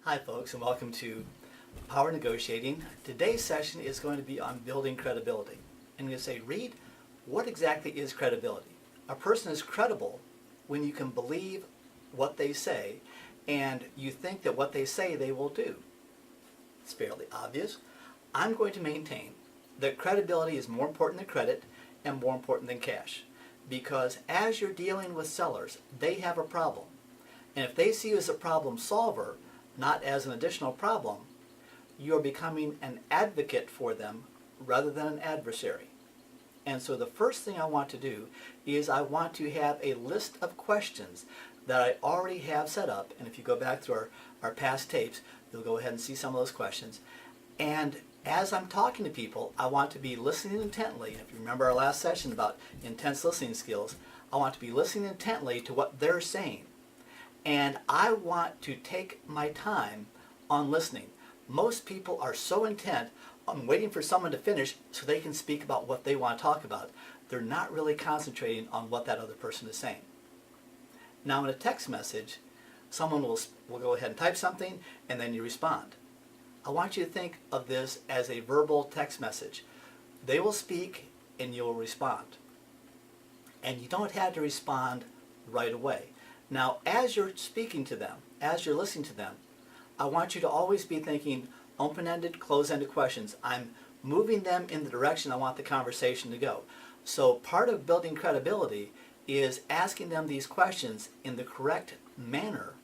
Hi folks, and welcome to Power Negotiating. Today's session is going to be on building credibility. And I'm going to say, Reed, what exactly is credibility? A person is credible when you can believe what they say and you think that what they say they will do. It's fairly obvious. I'm going to maintain that credibility is more important than credit and more important than cash. Because as you're dealing with sellers, they have a problem. And if they see you as a problem solver, not as an additional problem, you're becoming an advocate for them rather than an adversary. And so the first thing I want to do is I want to have a list of questions that I already have set up. And if you go back through our past tapes, you'll go ahead and see some of those questions. And as I'm talking to people, I want to be listening intently. If you remember our last session about intense listening skills, I want to be listening intently to what they're saying. And I want to take my time on listening. Most people are so intent on waiting for someone to finish so they can speak about what they want to talk about. They're not really concentrating on what that other person is saying. Now in a text message, someone will go ahead and type something and then you respond. I want you to think of this as a verbal text message. They will speak and you'll respond. And you don't have to respond right away. Now, as you're speaking to them, as you're listening to them, I want you to always be thinking open-ended, close-ended questions. I'm moving them in the direction I want the conversation to go. So part of building credibility is asking them these questions in the correct manner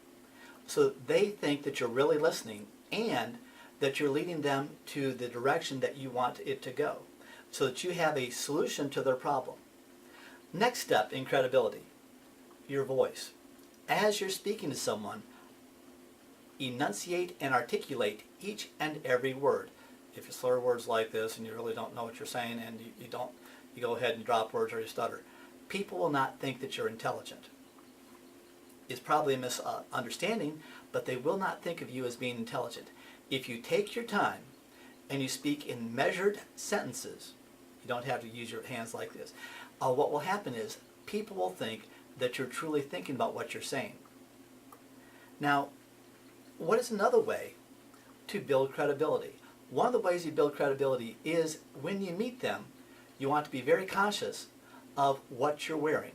so that they think that you're really listening and that you're leading them to the direction that you want it to go so that you have a solution to their problem. Next step in credibility, your voice. As you're speaking to someone, enunciate and articulate each and every word. If you slur words like this and you really don't know what you're saying and you go ahead and drop words or you stutter, people will not think that you're intelligent. It's probably a misunderstanding, but they will not think of you as being intelligent. If you take your time and you speak in measured sentences, you don't have to use your hands like this, what will happen is people will think that you're truly thinking about what you're saying. Now, what is another way to build credibility? One of the ways you build credibility is when you meet them, you want to be very conscious of what you're wearing.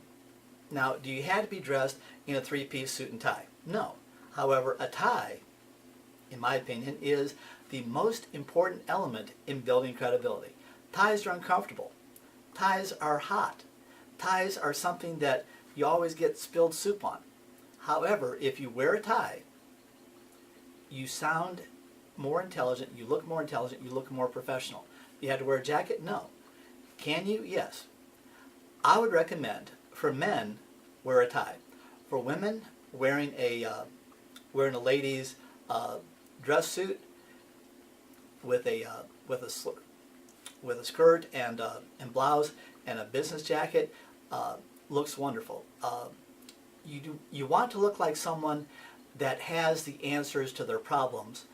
Now, do you have to be dressed in a three-piece suit and tie? No. However, a tie, in my opinion, is the most important element in building credibility. Ties are uncomfortable. Ties are hot. Ties are something that you always get spilled soup on. However, if you wear a tie, you sound more intelligent, you look more intelligent, you look more professional. You have to wear a jacket? No. Can you? Yes. I would recommend for men, wear a tie. For women, wearing a lady's dress suit with a skirt and blouse and a business jacket looks wonderful. You want to look like someone that has the answers to their problems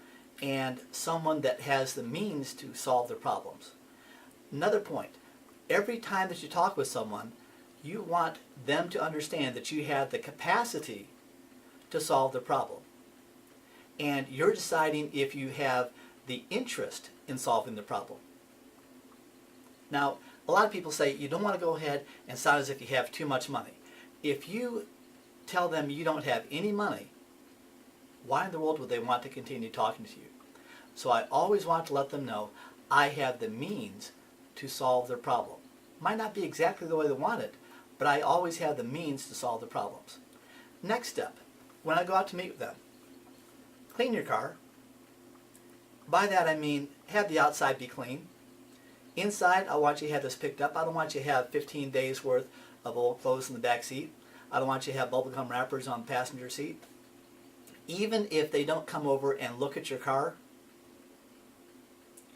and someone that has the means to solve their problems. Another point, every time that you talk with someone, you want them to understand that you have the capacity to solve the problem. And you're deciding if you have the interest in solving the problem. Now, a lot of people say you don't want to go ahead and sound as if you have too much money. If you tell them you don't have any money, why in the world would they want to continue talking to you? So I always want to let them know I have the means to solve their problem. Might not be exactly the way they want it, but I always have the means to solve the problems. Next step, when I go out to meet with them, clean your car. By that I mean have the outside be clean. Inside, I want you to have this picked up. I don't want you to have 15 days worth of old clothes in the back seat. I don't want you to have bubblegum wrappers on the passenger seat. Even if they don't come over and look at your car,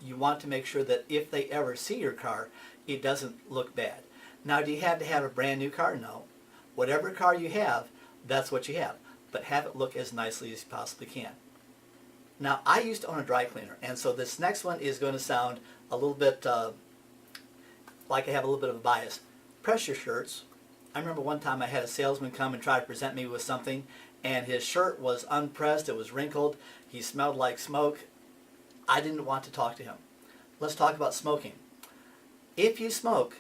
you want to make sure that if they ever see your car, it doesn't look bad. Now, do you have to have a brand new car? No. Whatever car you have, that's what you have. But have it look as nicely as you possibly can. Now, I used to own a dry cleaner, and so this next one is going to sound a little bit like I have a little bit of a bias. Pressure shirts. I remember one time I had a salesman come and try to present me with something, and his shirt was unpressed, it was wrinkled, he smelled like smoke. I didn't want to talk to him. Let's talk about smoking. If you smoke,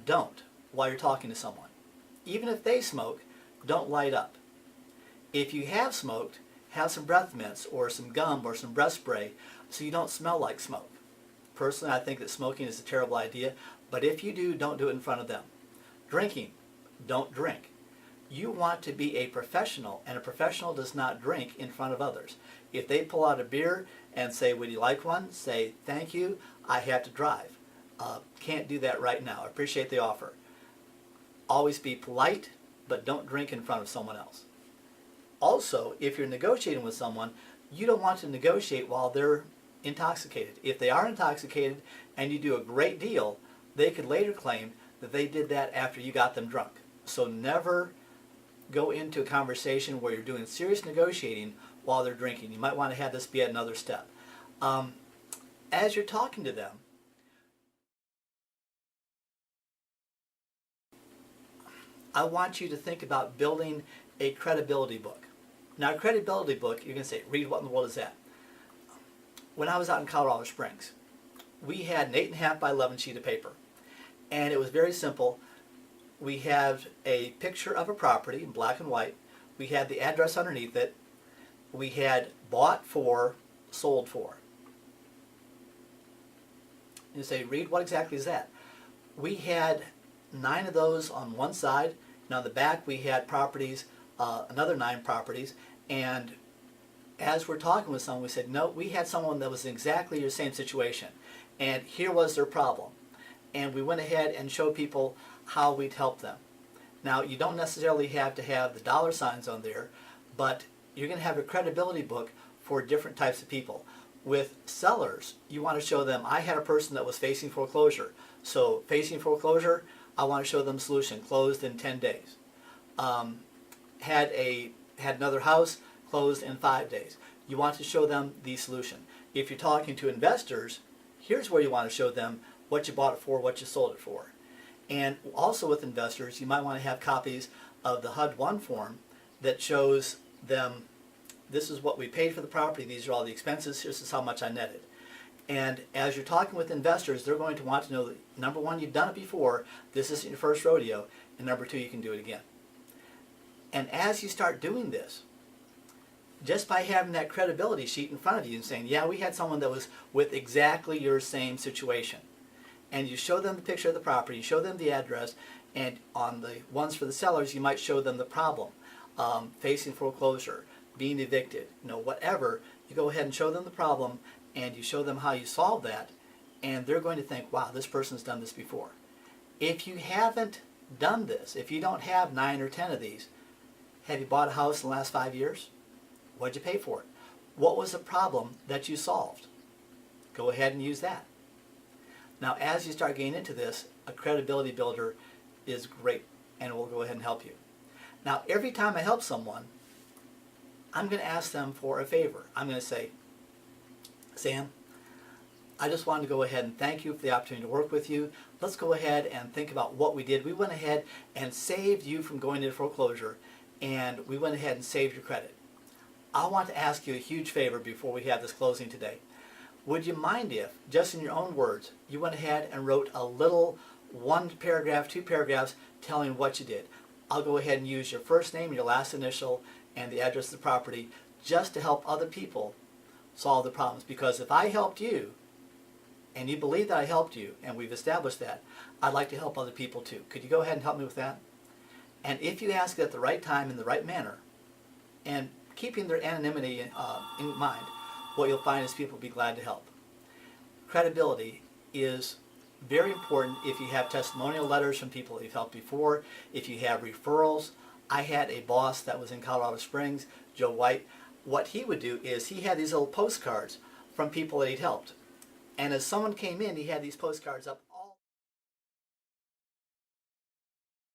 don't while you're talking to someone. Even if they smoke, don't light up. If you have smoked, have some breath mints or some gum or some breath spray so you don't smell like smoke. Personally, I think that smoking is a terrible idea, but if you do, don't do it in front of them. Drinking, don't drink. You want to be a professional, and a professional does not drink in front of others. If they pull out a beer and say, would you like one? Say, thank you, I have to drive. Can't do that right now. I appreciate the offer. Always be polite, but don't drink in front of someone else. Also, if you're negotiating with someone, you don't want to negotiate while they're intoxicated. If they are intoxicated and you do a great deal, they could later claim that they did that after you got them drunk. So never go into a conversation where you're doing serious negotiating while they're drinking. You might want to have this be at another step. As you're talking to them, I want you to think about building a credibility book. Now, a credibility book, you're going to say, Reed, what in the world is that? When I was out in Colorado Springs, we had an 8.5 by 11 sheet of paper. And it was very simple. We had a picture of a property in black and white. We had the address underneath it. We had bought for, sold for. You say, Reed, what exactly is that? We had 9 of those on one side, and on the back we had properties, another 9 properties, and as we're talking with someone, we said, no, we had someone that was in exactly your same situation, and here was their problem. And we went ahead and showed people how we'd help them. Now, you don't necessarily have to have the dollar signs on there, but you're going to have a credibility book for different types of people. With sellers, you want to show them, I had a person that was facing foreclosure. So facing foreclosure, I want to show them a solution, closed in 10 days. Had another house, closed in 5 days. You want to show them the solution. If you're talking to investors, here's where you want to show them what you bought it for, what you sold it for. And also with investors, you might want to have copies of the HUD-1 form that shows them, this is what we paid for the property, these are all the expenses, this is how much I netted. And as you're talking with investors, they're going to want to know that, number one, you've done it before, this isn't your first rodeo, and number two, you can do it again. And as you start doing this, just by having that credibility sheet in front of you and saying, yeah, we had someone that was with exactly your same situation, and you show them the picture of the property, you show them the address, and on the ones for the sellers, you might show them the problem, facing foreclosure, being evicted, whatever. You go ahead and show them the problem, and you show them how you solve that, and they're going to think, wow, this person's done this before. If you haven't done this, if you don't have 9 or 10 of these, have you bought a house in the last 5 years? What'd you pay for it? What was the problem that you solved? Go ahead and use that. Now, as you start getting into this, a credibility builder is great, and will go ahead and help you. Now, every time I help someone, I'm going to ask them for a favor. I'm going to say, Sam, I just wanted to go ahead and thank you for the opportunity to work with you. Let's go ahead and think about what we did. We went ahead and saved you from going into foreclosure, and we went ahead and saved your credit. I want to ask you a huge favor before we have this closing today. Would you mind if, just in your own words, you went ahead and wrote a little 1 paragraph, 2 paragraphs telling what you did? I'll go ahead and use your first name, your last initial, and the address of the property just to help other people solve the problems. Because if I helped you, and you believe that I helped you, and we've established that, I'd like to help other people too. Could you go ahead and help me with that? And if you ask it at the right time in the right manner, and keeping their anonymity in mind, what you'll find is people will be glad to help. Credibility is very important if you have testimonial letters from people that you've helped before, if you have referrals. I had a boss that was in Colorado Springs, Joe White. What he would do is he had these little postcards from people that he'd helped. And as someone came in, he had these postcards up